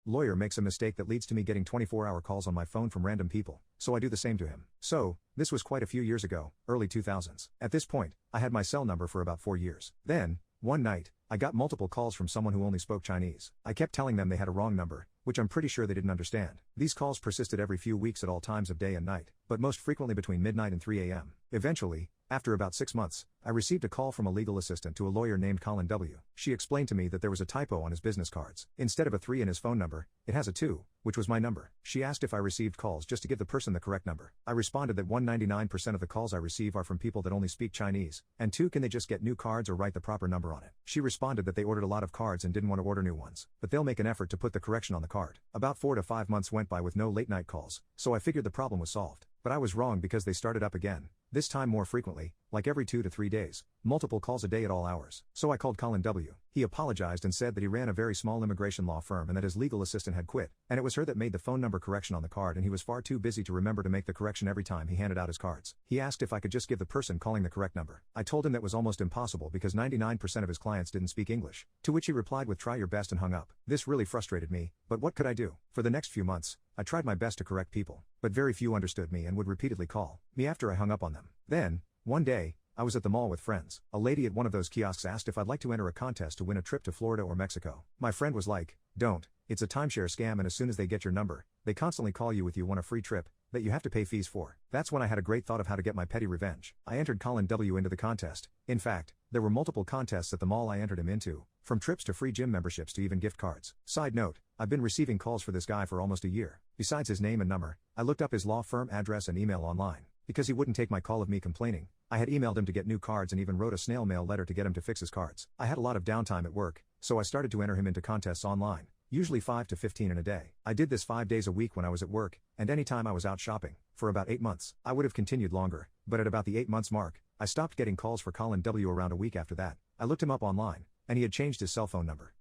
Lawyer makes a mistake that leads to me getting 24-hour calls on my phone from random people, so I do the same to him. So, this was quite a few years ago, early 2000s. At this point, I had my cell number for about 4 years. Then, one night, I got multiple calls from someone who only spoke Chinese. I kept telling them they had a wrong number, which I'm pretty sure they didn't understand. These calls persisted every few weeks at all times of day and night, but most frequently between midnight and 3 a.m. Eventually, after about 6 months, I received a call from a legal assistant to a lawyer named Colin W. She explained to me that there was a typo on his business cards. Instead of a 3 in his phone number, it has a 2, which was my number. She asked if I received calls just to give the person the correct number. I responded that 199% of the calls I receive are from people that only speak Chinese, and 2, can they just get new cards or write the proper number on it? She responded that they ordered a lot of cards and didn't want to order new ones, but they'll make an effort to put the correction on the card. About 4 to 5 months went by with no late night calls, so I figured the problem was solved. But I was wrong because they started up again, this time more frequently, like every 2 to 3 days, multiple calls a day at all hours. So I called Colin W. He apologized and said that he ran a very small immigration law firm and that his legal assistant had quit, and it was her that made the phone number correction on the card, and he was far too busy to remember to make the correction every time he handed out his cards. He asked if I could just give the person calling the correct number. I told him that was almost impossible because 99% of his clients didn't speak English, to which he replied with "try your best," and hung up. This really frustrated me, but what could I do? For the next few months, I tried my best to correct people, but very few understood me and would repeatedly call me after I hung up on them. Then, one day, I was at the mall with friends. A lady at one of those kiosks asked if I'd like to enter a contest to win a trip to Florida or Mexico. My friend was like, "Don't, it's a timeshare scam, and as soon as they get your number, they constantly call you with you want a free trip that you have to pay fees for." That's when I had a great thought of how to get my petty revenge. I entered Colin W. into the contest. In fact, there were multiple contests at the mall I entered him into, from trips to free gym memberships to even gift cards. Side note, I've been receiving calls for this guy for almost a year. Besides his name and number, I looked up his law firm address and email online. Because he wouldn't take my call of me complaining, I had emailed him to get new cards and even wrote a snail mail letter to get him to fix his cards. I had a lot of downtime at work, so I started to enter him into contests online, usually 5 to 15 in a day. I did this 5 days a week when I was at work, and anytime I was out shopping, for about 8 months. I would have continued longer, but at about the 8 months mark, I stopped getting calls for Colin W. Around a week after that, I looked him up online, and he had changed his cell phone number.